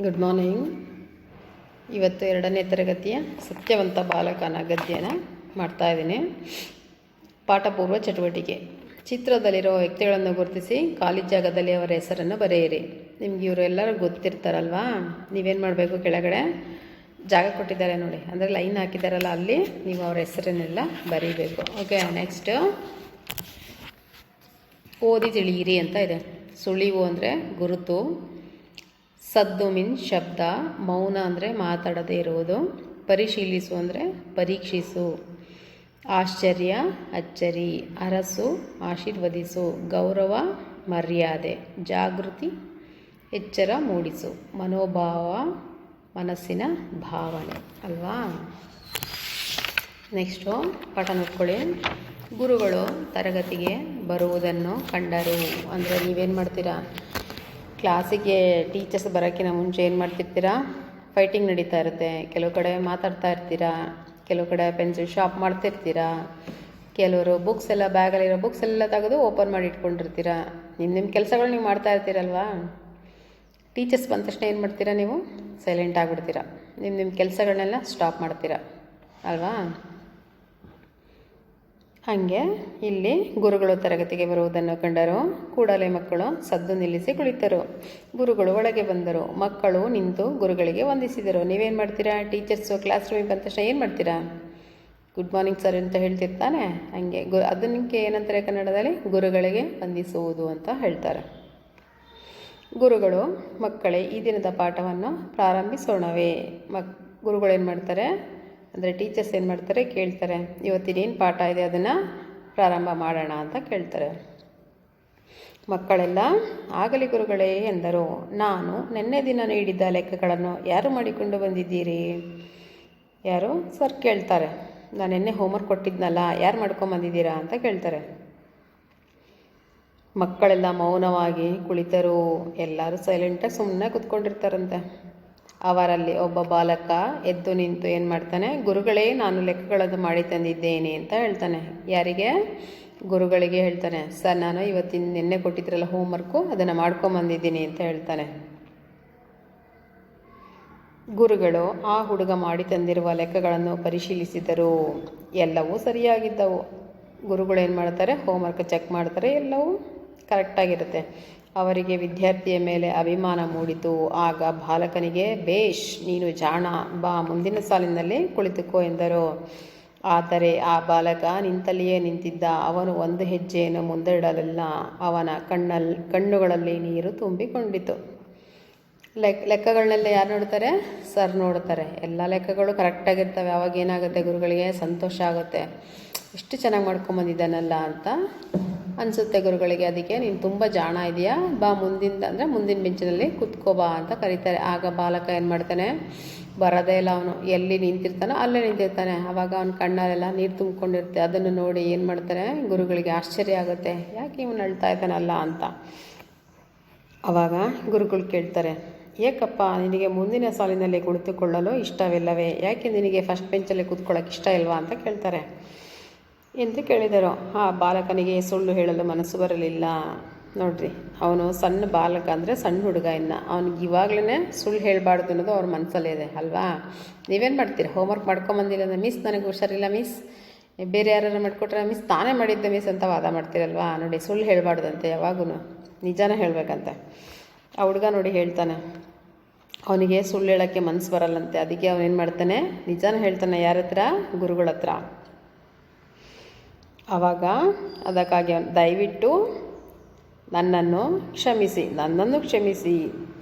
Good morning. ಇವತ್ತು 2ನೇ ತರಗತಿಯ ಸತ್ಯವಂತ ಬಾಲಕನ ಗದ್ಯನ ಮಾಡ್ತಾಯಿದ್ದೀನಿ. ಪಾಠಪೂರ್ವ ಚಟುವಟಿಕೆ. ಚಿತ್ರದಲ್ಲಿರೋ ವ್ಯಕ್ತಿಗಳನ್ನು ಗುರುತಿಸಿ ಖಾಲಿ ಜಾಗದಲ್ಲಿ ಅವರ ಹೆಸರನ್ನು ಬರೆಯಿರಿ. ನಿಮ್ಗೆ ಇವರೆಲ್ಲರೂ ಗೊತ್ತಿರ್ತಾರಲ್ವಾ, ನೀವೇನು ಮಾಡಬೇಕು, ಕೆಳಗಡೆ ಜಾಗ ಕೊಟ್ಟಿದ್ದಾರೆ ನೋಡಿ, ಅಂದರೆ ಲೈನ್ ಹಾಕಿದ್ದಾರಲ್ಲ, ಅಲ್ಲಿ ನೀವು ಅವರ ಹೆಸರನ್ನೆಲ್ಲ ಬರೀಬೇಕು. ಓಕೆ, ನೆಕ್ಸ್ಟ್ ಓದಿ ತಿಳಿಯಿರಿ ಅಂತ ಇದೆ. ಸುಳಿವು ಅಂದರೆ ಗುರುತು, ಸದ್ದು ಮೀನ್ಸ್ ಶಬ್ದ, ಮೌನ ಅಂದರೆ ಮಾತಾಡದೇ ಇರುವುದು, ಪರಿಶೀಲಿಸು ಅಂದರೆ ಪರೀಕ್ಷಿಸು, ಆಶ್ಚರ್ಯ ಅಚ್ಚರಿ, ಅರಸು ಆಶೀರ್ವದಿಸು, ಗೌರವ ಮರ್ಯಾದೆ, ಜಾಗೃತಿ ಎಚ್ಚರ ಮೂಡಿಸು, ಮನೋಭಾವ ಮನಸ್ಸಿನ ಭಾವನೆ ಅಲ್ವಾ. ನೆಕ್ಸ್ಟು ಪಾಠ ನೋಡ್ಕೊಳ್ಳಿ. ಗುರುಗಳು ತರಗತಿಗೆ ಬರುವುದನ್ನು ಕಂಡರು. ಅಂದರೆ ನೀವೇನು ಮಾಡ್ತೀರಾ, ಕ್ಲಾಸಿಗೆ ಟೀಚರ್ಸ್ ಬರೋಕ್ಕಿಂತ ಮುಂಚೆ ಏನು ಮಾಡ್ತಿರ್ತೀರಾ, ಫೈಟಿಂಗ್ ನಡೀತಾ ಇರುತ್ತೆ. ಕೆಲವು ಕಡೆ ಮಾತಾಡ್ತಾ ಇರ್ತೀರಾ, ಕೆಲವು ಕಡೆ ಪೆನ್ಸಿಲ್ ಶಾರ್ಪ್ ಮಾಡ್ತಿರ್ತೀರಾ, ಕೆಲವರು ಬುಕ್ಸ್ ಎಲ್ಲ ಬ್ಯಾಗಲ್ಲಿರೋ ಬುಕ್ಸ್ ಎಲ್ಲ ತೆಗೆದು ಓಪನ್ ಮಾಡಿ ಇಟ್ಕೊಂಡಿರ್ತೀರಾ. ನಿಮ್ಮ ಕೆಲಸಗಳು ನೀವು ಮಾಡ್ತಾ ಇರ್ತೀರಲ್ವಾ. ಟೀಚರ್ಸ್ ಬಂದ ತಕ್ಷಣ ಏನು ಮಾಡ್ತೀರಾ, ನೀವು ಸೈಲೆಂಟ್ ಆಗಿಬಿಡ್ತೀರಾ. ನಿಮ್ಮ ಕೆಲಸಗಳನ್ನೆಲ್ಲ ಸ್ಟಾಪ್ ಮಾಡ್ತೀರಾ ಅಲ್ವಾ. ಹಾಗೆ ಇಲ್ಲಿ ಗುರುಗಳು ತರಗತಿಗೆ ಬರುವುದನ್ನು ಕಂಡರು. ಕೂಡಲೇ ಮಕ್ಕಳು ಸದ್ದು ನಿಲ್ಲಿಸಿ ಕುಳಿತರು. ಗುರುಗಳು ಒಳಗೆ ಬಂದರು. ಮಕ್ಕಳು ನಿಂತು ಗುರುಗಳಿಗೆ ವಂದಿಸಿದರು. ನೀವೇನು ಮಾಡ್ತೀರಾ, ಟೀಚರ್ಸು ಕ್ಲಾಸ್ ರೂಮಿಗೆ ಬಂದ ತಕ್ಷಣ ಏನು ಮಾಡ್ತೀರಾ, ಗುಡ್ ಮಾರ್ನಿಂಗ್ ಸರ್ ಅಂತ ಹೇಳ್ತಿರ್ತಾನೆ. ಹಾಗೆ ಅದಕ್ಕೆ ಏನಂತಾರೆ ಕನ್ನಡದಲ್ಲಿ, ಗುರುಗಳಿಗೆ ವಂದಿಸುವುದು ಅಂತ ಹೇಳ್ತಾರೆ. ಗುರುಗಳು, ಮಕ್ಕಳೇ ಈ ದಿನದ ಪಾಠವನ್ನು ಪ್ರಾರಂಭಿಸೋಣವೇ. ಗುರುಗಳು ಏನು ಮಾಡ್ತಾರೆ ಅಂದರೆ ಟೀಚರ್ಸ್ ಏನು ಮಾಡ್ತಾರೆ, ಕೇಳ್ತಾರೆ, ಇವತ್ತಿನೇನು ಪಾಠ ಇದೆ ಅದನ್ನು ಪ್ರಾರಂಭ ಮಾಡೋಣ ಅಂತ ಕೇಳ್ತಾರೆ. ಮಕ್ಕಳೆಲ್ಲ ಆಗಲಿ ಗುರುಗಳೇ ಎಂದರು. ನಾನು ನಿನ್ನೆ ದಿನ ನೀಡಿದ್ದ ಲೆಕ್ಕಗಳನ್ನು ಯಾರು ಮಾಡಿಕೊಂಡು ಬಂದಿದ್ದೀರಿ? ಯಾರು ಸರ್ ಕೇಳ್ತಾರೆ. ನಾನು ನಿನ್ನೆ ಹೋಮ್ವರ್ಕ್ ಕೊಟ್ಟಿದ್ನಲ್ಲ, ಯಾರು ಮಾಡ್ಕೊಂಬಂದಿದ್ದೀರಾ ಅಂತ ಕೇಳ್ತಾರೆ. ಮಕ್ಕಳೆಲ್ಲ ಮೌನವಾಗಿ ಕುಳಿತರು. ಎಲ್ಲರೂ ಸೈಲೆಂಟಾಗಿ ಸುಮ್ಮನೆ ಕೂತ್ಕೊಂಡಿರ್ತಾರಂತೆ. ಅವರಲ್ಲಿ ಒಬ್ಬ ಬಾಲಕ ಎದ್ದು ನಿಂತು ಏನು ಮಾಡ್ತಾನೆ, ಗುರುಗಳೇ ನಾನು ಲೆಕ್ಕಗಳನ್ನು ಮಾಡಿ ತಂದಿದ್ದೇನೆ ಅಂತ ಹೇಳ್ತಾನೆ. ಯಾರಿಗೆ? ಗುರುಗಳಿಗೆ ಹೇಳ್ತಾನೆ. ಸರ್ ನಾನು ಇವತ್ತಿನ ನಿನ್ನೆ ಕೊಟ್ಟಿದ್ರಲ್ಲ ಹೋಮ್ವರ್ಕು, ಅದನ್ನು ಮಾಡ್ಕೊಂಬಂದಿದ್ದೀನಿ ಅಂತ ಹೇಳ್ತಾನೆ. ಗುರುಗಳು ಆ ಹುಡುಗ ಮಾಡಿ ತಂದಿರುವ ಲೆಕ್ಕಗಳನ್ನು ಪರಿಶೀಲಿಸಿದರು. ಎಲ್ಲವೂ ಸರಿಯಾಗಿದ್ದವು. ಗುರುಗಳು ಏನು ಮಾಡ್ತಾರೆ, ಹೋಮ್ವರ್ಕ್ ಚೆಕ್ ಮಾಡ್ತಾರೆ, ಎಲ್ಲವೂ ಕರೆಕ್ಟಾಗಿರುತ್ತೆ. ಅವರಿಗೆ ವಿದ್ಯಾರ್ಥಿಯ ಮೇಲೆ ಅಭಿಮಾನ ಮೂಡಿತು. ಆಗ ಬಾಲಕನಿಗೆ, ಬೇಷ್, ನೀನು ಜಾಣ, ಬಾ ಮುಂದಿನ ಸಾಲಿನಲ್ಲಿ ಕುಳಿತುಕೋ ಎಂದರು. ಆದರೆ ಆ ಬಾಲಕ ನಿಂತಲ್ಲಿಯೇ ನಿಂತಿದ್ದ. ಅವನು ಒಂದು ಹೆಜ್ಜೆಯನ್ನು ಮುಂದೆ ಇಡಲಿಲ್ಲ. ಅವನ ಕಣ್ಣುಗಳಲ್ಲಿ ನೀರು ತುಂಬಿಕೊಂಡಿತು. ಲೆಕ್ಕಗಳನ್ನೆಲ್ಲ ಯಾರು ನೋಡ್ತಾರೆ? ಸರ್ ನೋಡ್ತಾರೆ. ಎಲ್ಲ ಲೆಕ್ಕಗಳು ಕರೆಕ್ಟಾಗಿರ್ತವೆ. ಅವಾಗ ಏನಾಗುತ್ತೆ, ಗುರುಗಳಿಗೆ ಸಂತೋಷ ಆಗುತ್ತೆ, ಎಷ್ಟು ಚೆನ್ನಾಗಿ ಮಾಡ್ಕೊಂಬಂದಿದ್ದಾನಲ್ಲ ಅಂತ ಅನಿಸುತ್ತೆ ಗುರುಗಳಿಗೆ. ಅದಕ್ಕೆ ನೀನು ತುಂಬ ಜಾಣ ಇದೆಯಾ, ಬಾ ಮುಂದಿನ ಬೆಂಚಿನಲ್ಲಿ ಕುತ್ಕೋಬಾ ಅಂತ ಕರೀತಾರೆ. ಆಗ ಬಾಲಕ ಏನು ಮಾಡ್ತಾನೆ, ಬರೋದೇ ಇಲ್ಲ. ಅವನು ಎಲ್ಲಿ ನಿಂತಿರ್ತಾನೋ ಅಲ್ಲೇ ನಿಂತಿರ್ತಾನೆ. ಆವಾಗ ಅವನ ಕಣ್ಣಲ್ಲೆಲ್ಲ ನೀರು ತುಂಬಿಕೊಂಡಿರುತ್ತೆ. ಅದನ್ನು ನೋಡಿ ಏನು ಮಾಡ್ತಾರೆ, ಗುರುಗಳಿಗೆ ಆಶ್ಚರ್ಯ ಆಗುತ್ತೆ, ಯಾಕೆ ಇವನು ಅಳ್ತಾ ಇದ್ದಾನಲ್ಲ ಅಂತ. ಆವಾಗ ಗುರುಗಳು ಕೇಳ್ತಾರೆ, ಏಕಪ್ಪ ನಿನಗೆ ಮುಂದಿನ ಸಾಲಿನಲ್ಲಿ ಕುಳಿತುಕೊಳ್ಳಲು ಇಷ್ಟವಿಲ್ಲವೇ? ಯಾಕೆ ನಿನಗೆ ಫಸ್ಟ್ ಬೆಂಚಲ್ಲಿ ಕೂತ್ಕೊಳ್ಳೋಕೆ ಇಷ್ಟ ಇಲ್ವಾ ಅಂತ ಕೇಳ್ತಾರೆ. ಎಂದು ಕೇಳಿದರು. ಆ ಬಾಲಕನಿಗೆ ಸುಳ್ಳು ಹೇಳಲು ಮನಸ್ಸು ಬರಲಿಲ್ಲ. ನೋಡ್ರಿ, ಅವನು ಸಣ್ಣ ಬಾಲಕ ಅಂದರೆ ಸಣ್ಣ ಹುಡುಗ. ಇನ್ನು ಅವ್ನಿಗೆ ಇವಾಗಲೇ ಸುಳ್ಳು ಹೇಳಬಾರ್ದು ಅನ್ನೋದು ಅವ್ರ ಮನಸ್ಸಲ್ಲೇ ಇದೆ ಅಲ್ವಾ. ನೀವೇನು ಮಾಡ್ತೀರಿ, ಹೋಮ್ವರ್ಕ್ ಮಾಡ್ಕೊಂಬಂದಿಲ್ಲ ಅಂದರೆ ಮಿಸ್ ನನಗೆ ಹುಷಾರಿಲ್ಲ ಮಿಸ್, ಬೇರೆ ಯಾರು ಮಾಡಿಕೊಟ್ರೆ ಮಿಸ್ ತಾನೇ ಮಾಡಿದ್ದೆ ಮಿಸ್ ಅಂತ ವಾದ ಮಾಡ್ತೀರಲ್ವಾ. ನೋಡಿ, ಸುಳ್ಳು ಹೇಳಬಾರ್ದಂತೆ, ಯಾವಾಗೂ ನಿಜಾನೇ ಹೇಳಬೇಕಂತೆ. ಆ ಹುಡುಗ ನೋಡಿ ಹೇಳ್ತಾನೆ, ಅವನಿಗೆ ಸುಳ್ಳು ಹೇಳೋಕ್ಕೆ ಮನಸ್ಸು ಬರಲ್ಲಂತೆ. ಅದಕ್ಕೆ ಅವನೇನು ಮಾಡ್ತಾನೆ, ನಿಜಾನೇ ಹೇಳ್ತಾನೆ. ಯಾರ ಹತ್ರ? ಗುರುಗಳ ಹತ್ರ. ಆವಾಗ ಅದಕ್ಕಾಗಿ ಅವನು, ದಯವಿಟ್ಟು ನನ್ನನ್ನು ಕ್ಷಮಿಸಿ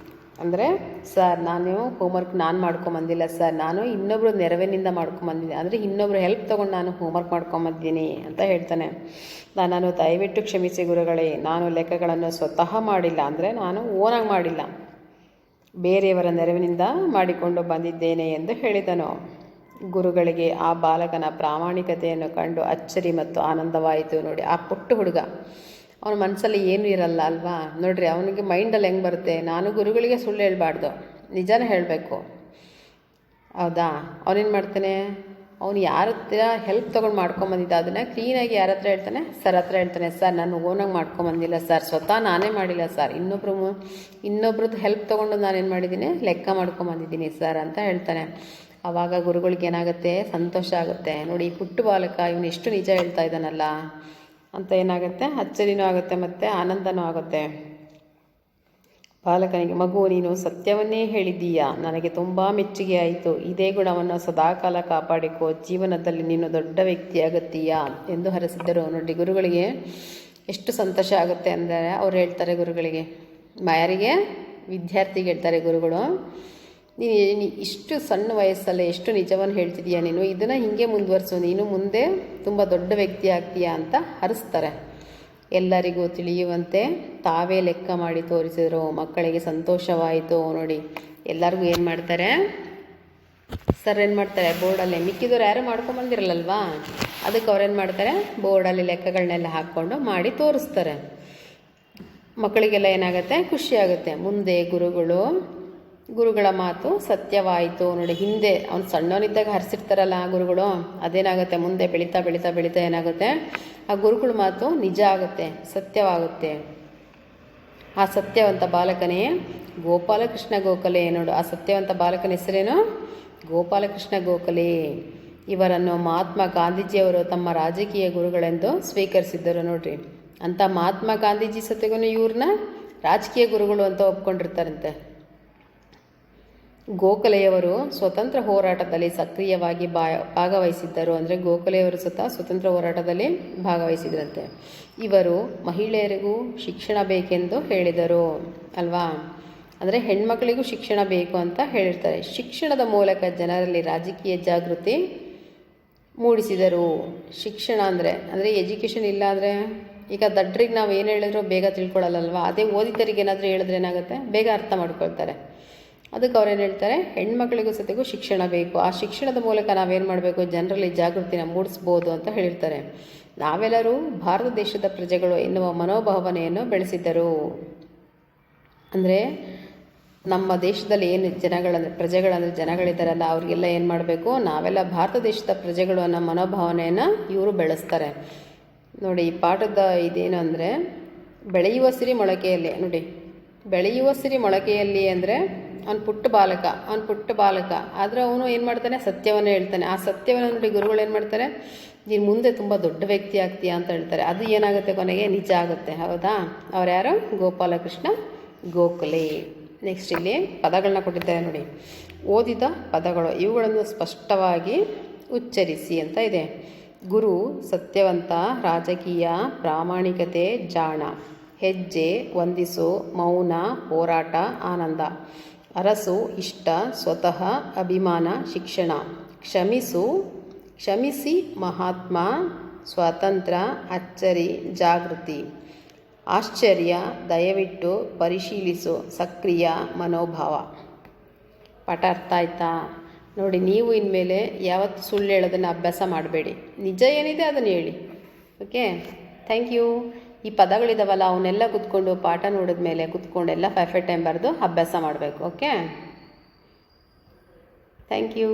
ಅಂದರೆ, ಸರ್ ನಾನು ಹೋಮ್ವರ್ಕ್ ನಾನು ಮಾಡ್ಕೊಂಬಂದಿಲ್ಲ ಸರ್, ನಾನು ಇನ್ನೊಬ್ಬರು ನೆರವಿನಿಂದ ಮಾಡ್ಕೊಂಬಂದಿದ್ದೀನಿ, ಅಂದರೆ ಇನ್ನೊಬ್ಬರು ಹೆಲ್ಪ್ ತೊಗೊಂಡು ನಾನು ಹೋಮ್ವರ್ಕ್ ಮಾಡ್ಕೊಂಬಂದಿದ್ದೀನಿ ಅಂತ ಹೇಳ್ತಾನೆ. ನನ್ನನ್ನು ದಯವಿಟ್ಟು ಕ್ಷಮಿಸಿ ಗುರುಗಳೇ, ನಾನು ಲೆಕ್ಕಗಳನ್ನು ಸ್ವತಃ ಮಾಡಿಲ್ಲ, ಅಂದರೆ ನಾನು ಓನಾಗಿ ಮಾಡಿಲ್ಲ, ಬೇರೆಯವರ ನೆರವಿನಿಂದ ಮಾಡಿಕೊಂಡು ಬಂದಿದ್ದೇನೆ ಎಂದು ಹೇಳಿದನು. ಗುರುಗಳಿಗೆ ಆ ಬಾಲಕನ ಪ್ರಾಮಾಣಿಕತೆಯನ್ನು ಕಂಡು ಅಚ್ಚರಿ ಮತ್ತು ಆನಂದವಾಯಿತು. ನೋಡಿ, ಆ ಪುಟ್ಟ ಹುಡುಗ, ಅವನ ಮನಸ್ಸಲ್ಲಿ ಏನೂ ಇರಲ್ಲ ಅಲ್ವಾ. ನೋಡ್ರಿ, ಅವನಿಗೆ ಮೈಂಡಲ್ಲಿ ಹೆಂಗೆ ಬರುತ್ತೆ, ನಾನು ಗುರುಗಳಿಗೆ ಸುಳ್ಳು ಹೇಳಬಾರ್ದು, ನಿಜಾನೇ ಹೇಳಬೇಕು, ಹೌದಾ. ಅವನೇನು ಮಾಡ್ತಾನೆ, ಅವನು ಯಾರ ಹತ್ರ ಹೆಲ್ಪ್ ತೊಗೊಂಡು ಮಾಡ್ಕೊಂಬಂದಿದ್ದ ಅದನ್ನು ಕ್ಲೀನಾಗಿ ಯಾರ ಹತ್ರ ಹೇಳ್ತಾನೆ, ಸರ್ ಹತ್ರ ಹೇಳ್ತಾನೆ. ಸರ್ ನಾನು ಓನಾಗಿ ಮಾಡ್ಕೊಂಬಂದಿಲ್ಲ ಸರ್, ಸ್ವತಃ ನಾನೇ ಮಾಡಿಲ್ಲ ಸರ್, ಇನ್ನೊಬ್ರದ್ದು ಹೆಲ್ಪ್ ತೊಗೊಂಡು ನಾನೇನು ಮಾಡಿದ್ದೀನಿ, ಲೆಕ್ಕ ಮಾಡ್ಕೊಂಬಂದಿದ್ದೀನಿ ಸರ್ ಅಂತ ಹೇಳ್ತಾನೆ. ಆವಾಗ ಗುರುಗಳಿಗೆ ಏನಾಗುತ್ತೆ, ಸಂತೋಷ ಆಗುತ್ತೆ. ನೋಡಿ ಪುಟ್ಟ ಬಾಲಕ ಇವನು ಎಷ್ಟು ನಿಜ ಹೇಳ್ತಾ ಇದ್ದಾನಲ್ಲ ಅಂತ ಏನಾಗುತ್ತೆ, ಅಚ್ಚರಿನೂ ಆಗುತ್ತೆ ಮತ್ತು ಆನಂದನೂ ಆಗುತ್ತೆ. ಬಾಲಕನಿಗೆ, ಮಗು ನೀನು ಸತ್ಯವನ್ನೇ ಹೇಳಿದ್ದೀಯಾ, ನನಗೆ ತುಂಬ ಮೆಚ್ಚುಗೆ ಆಯಿತು. ಇದೇ ಗುಣವನ್ನು ಸದಾಕಾಲ ಕಾಪಾಡಿಕೋ, ಜೀವನದಲ್ಲಿ ನೀನು ದೊಡ್ಡ ವ್ಯಕ್ತಿಯಾಗುತ್ತೀಯಾ ಎಂದು ಹರಸಿದ್ದರು. ನೋಡಿ ಗುರುಗಳಿಗೆ ಎಷ್ಟು ಸಂತೋಷ ಆಗುತ್ತೆ ಅಂದರೆ ಅವ್ರು ಹೇಳ್ತಾರೆ ಗುರುಗಳಿಗೆ, ಯಾರಿಗೆ, ವಿದ್ಯಾರ್ಥಿಗೆ ಹೇಳ್ತಾರೆ ಗುರುಗಳು, ನೀನು ಇಷ್ಟು ಸಣ್ಣ ವಯಸ್ಸಲ್ಲೇ ಎಷ್ಟು ನಿಜವನ್ನು ಹೇಳ್ತಿದೀಯ ನೀನು, ಇದನ್ನು ಹೀಗೆ ಮುಂದುವರಿಸು, ನೀನು ಮುಂದೆ ತುಂಬ ದೊಡ್ಡ ವ್ಯಕ್ತಿ ಆಗ್ತೀಯಾ ಅಂತ ಹರಿಸ್ತಾರೆ. ಎಲ್ಲರಿಗೂ ತಿಳಿಯುವಂತೆ ತಾವೇ ಲೆಕ್ಕ ಮಾಡಿ ತೋರಿಸಿದರು. ಮಕ್ಕಳಿಗೆ ಸಂತೋಷವಾಯಿತು. ನೋಡಿ ಎಲ್ಲರಿಗೂ ಏನು ಮಾಡ್ತಾರೆ, ಸರ್ ಏನು ಮಾಡ್ತಾರೆ, ಬೋರ್ಡಲ್ಲಿ ಮಿಕ್ಕಿದವ್ರು ಯಾರು ಮಾಡ್ಕೊಂಬಂದಿರಲ್ಲಲ್ವಾ, ಅದಕ್ಕೆ ಅವ್ರೇನು ಮಾಡ್ತಾರೆ, ಬೋರ್ಡಲ್ಲಿ ಲೆಕ್ಕಗಳನ್ನೆಲ್ಲ ಹಾಕ್ಕೊಂಡು ಮಾಡಿ ತೋರಿಸ್ತಾರೆ. ಮಕ್ಕಳಿಗೆಲ್ಲ ಏನಾಗುತ್ತೆ, ಖುಷಿಯಾಗುತ್ತೆ. ಮುಂದೆ ಗುರುಗಳ ಮಾತು ಸತ್ಯವಾಯಿತು. ನೋಡಿ ಹಿಂದೆ ಅವ್ನು ಸಣ್ಣವನಿದ್ದಾಗ ಹರಿಸಿರ್ತಾರಲ್ಲ ಗುರುಗಳು, ಅದೇನಾಗುತ್ತೆ, ಮುಂದೆ ಬೆಳೀತಾ ಬೆಳೀತಾ ಬೆಳೀತಾ ಏನಾಗುತ್ತೆ, ಆ ಗುರುಗಳ ಮಾತು ನಿಜ ಆಗುತ್ತೆ, ಸತ್ಯವಾಗುತ್ತೆ. ಆ ಸತ್ಯವಂತ ಬಾಲಕನೇ ಗೋಪಾಲಕೃಷ್ಣ ಗೋಖಲೆ. ನೋಡು ಆ ಸತ್ಯವಂತ ಬಾಲಕನ ಹೆಸರೇನು, ಗೋಪಾಲಕೃಷ್ಣ ಗೋಖಲೆ. ಇವರನ್ನು ಮಹಾತ್ಮ ಗಾಂಧೀಜಿಯವರು ತಮ್ಮ ರಾಜಕೀಯ ಗುರುಗಳೆಂದು ಸ್ವೀಕರಿಸಿದ್ದರು. ನೋಡ್ರಿ, ಅಂಥ ಮಹಾತ್ಮ ಗಾಂಧೀಜಿ ಸತ್ಯಗೂ ಇವ್ರನ್ನ ರಾಜಕೀಯ ಗುರುಗಳು ಅಂತ ಒಪ್ಕೊಂಡಿರ್ತಾರಂತೆ. ಗೋಖಲೆಯವರು ಸ್ವತಂತ್ರ ಹೋರಾಟದಲ್ಲಿ ಸಕ್ರಿಯವಾಗಿ ಭಾಗವಹಿಸಿದ್ದರು. ಅಂದರೆ ಗೋಖಲೆಯವರು ಸ್ವತಂತ್ರ ಹೋರಾಟದಲ್ಲಿ ಭಾಗವಹಿಸಿದ್ರಂತೆ. ಇವರು ಮಹಿಳೆಯರಿಗೂ ಶಿಕ್ಷಣ ಬೇಕೆಂದು ಹೇಳಿದರು ಅಲ್ವಾ, ಅಂದರೆ ಹೆಣ್ಮಕ್ಳಿಗೂ ಶಿಕ್ಷಣ ಬೇಕು ಅಂತ ಹೇಳಿರ್ತಾರೆ. ಶಿಕ್ಷಣದ ಮೂಲಕ ಜನರಲ್ಲಿ ರಾಜಕೀಯ ಜಾಗೃತಿ ಮೂಡಿಸಿದರು. ಶಿಕ್ಷಣ ಅಂದರೆ ಎಜುಕೇಷನ್ ಇಲ್ಲ ಅಂದರೆ, ಈಗ ದಡ್ರಿಗೆ ನಾವು ಏನು ಹೇಳಿದ್ರು ಬೇಗ ತಿಳ್ಕೊಳ್ಳಲ್ಲಲ್ವ, ಅದೇ ಓದಿದರಿಗೆ ಏನಾದರೂ ಹೇಳಿದ್ರೆ ಏನಾಗುತ್ತೆ, ಬೇಗ ಅರ್ಥ ಮಾಡ್ಕೊಳ್ತಾರೆ. ಅದಕ್ಕೆ ಅವ್ರೇನು ಹೇಳ್ತಾರೆ, ಹೆಣ್ಮಕ್ಳಿಗೂ ಸತಿಗೂ ಶಿಕ್ಷಣ ಬೇಕು, ಆ ಶಿಕ್ಷಣದ ಮೂಲಕ ನಾವೇನು ಮಾಡಬೇಕು, ಜನರಲ್ಲಿ ಜಾಗೃತಿನ ಮೂಡಿಸ್ಬೋದು ಅಂತ ಹೇಳಿರ್ತಾರೆ. ನಾವೆಲ್ಲರೂ ಭಾರತ ದೇಶದ ಪ್ರಜೆಗಳು ಎನ್ನುವ ಮನೋಭಾವನೆಯನ್ನು ಬೆಳೆಸಿದ್ದರು. ಅಂದರೆ ನಮ್ಮ ದೇಶದಲ್ಲಿ ಏನು ಪ್ರಜೆಗಳಂದರೆ ಜನಗಳಿದ್ದಾರಲ್ಲ, ಅವ್ರಿಗೆಲ್ಲ ಏನು ಮಾಡಬೇಕು, ನಾವೆಲ್ಲ ಭಾರತ ದೇಶದ ಪ್ರಜೆಗಳು ಅನ್ನೋ ಮನೋಭಾವನೆಯನ್ನು ಇವರು ಬೆಳೆಸ್ತಾರೆ. ನೋಡಿ ಈ ಪಾಠದ ಇದೇನು ಅಂದರೆ, ಬೆಳೆಯುವ ಸಿರಿ ಮೊಳಕೆಯಲ್ಲಿ. ನೋಡಿ ಬೆಳೆಯುವ ಸಿರಿ ಮೊಳಕೆಯಲ್ಲಿ ಅಂದರೆ ಅವ್ನು ಪುಟ್ಟ ಬಾಲಕ ಆದರೆ ಅವನು ಏನು ಮಾಡ್ತಾನೆ, ಸತ್ಯವನ್ನು ಹೇಳ್ತಾನೆ. ಆ ಸತ್ಯವನ್ನು ನೋಡಿ ಗುರುಗಳು ಏನು ಮಾಡ್ತಾರೆ, ನೀನು ಮುಂದೆ ತುಂಬ ದೊಡ್ಡ ವ್ಯಕ್ತಿ ಆಗ್ತೀಯಾ ಅಂತ ಹೇಳ್ತಾರೆ. ಅದು ಏನಾಗುತ್ತೆ, ಕೊನೆಗೆ ನಿಜ ಆಗುತ್ತೆ. ಹೌದಾ, ಅವ್ರು ಯಾರು, ಗೋಪಾಲಕೃಷ್ಣ ಗೋಖಲೆ. ನೆಕ್ಸ್ಟ್ ಇಲ್ಲಿ ಪದಗಳನ್ನ ಕೊಟ್ಟಿದ್ದಾರೆ ನೋಡಿ, ಓದಿದ ಪದಗಳು ಇವುಗಳನ್ನು ಸ್ಪಷ್ಟವಾಗಿ ಉಚ್ಚರಿಸಿ ಅಂತ ಇದೆ. ಗುರು ಸತ್ಯವಂತ, ರಾಜಕೀಯ, ಪ್ರಾಮಾಣಿಕತೆ, ಜಾಣ, ಹೆಜ್ಜೆ, ವಂದಿಸು, ಮೌನ, ಹೋರಾಟ, ಆನಂದ, ಅರಸು, ಇಷ್ಟ, ಸ್ವತಃ, ಅಭಿಮಾನ, ಶಿಕ್ಷಣ, ಕ್ಷಮಿಸಿ, ಮಹಾತ್ಮ, ಸ್ವಾತಂತ್ರ್ಯ, ಅಚ್ಚರಿ, ಜಾಗೃತಿ, ಆಶ್ಚರ್ಯ, ದಯವಿಟ್ಟು ಪರಿಶೀಲಿಸು, ಸಕ್ರಿಯ ಮನೋಭಾವ. ಪಾಠ ಅರ್ಥ ಆಯ್ತಾ? ನೋಡಿ ನೀವು ಇನ್ಮೇಲೆ ಯಾವತ್ತು ಸುಳ್ಳು ಹೇಳೋದನ್ನು ಅಭ್ಯಾಸ ಮಾಡಬೇಡಿ, ನಿಜ ಏನಿದೆ ಅದನ್ನು ಹೇಳಿ. Okay, thank you. ಈ ಪದಗಳಿದಾವಲ್ಲ ಅವನ್ನೆಲ್ಲ ಕೂತ್ಕೊಂಡು ಪಾಠ ನೋಡಿದ ಮೇಲೆ ಕೂತ್ಕೊಂಡೆಲ್ಲ 5 ಟೈಮ್ ಬರೆದು ಅಭ್ಯಾಸ ಮಾಡಬೇಕು. Okay, thank you.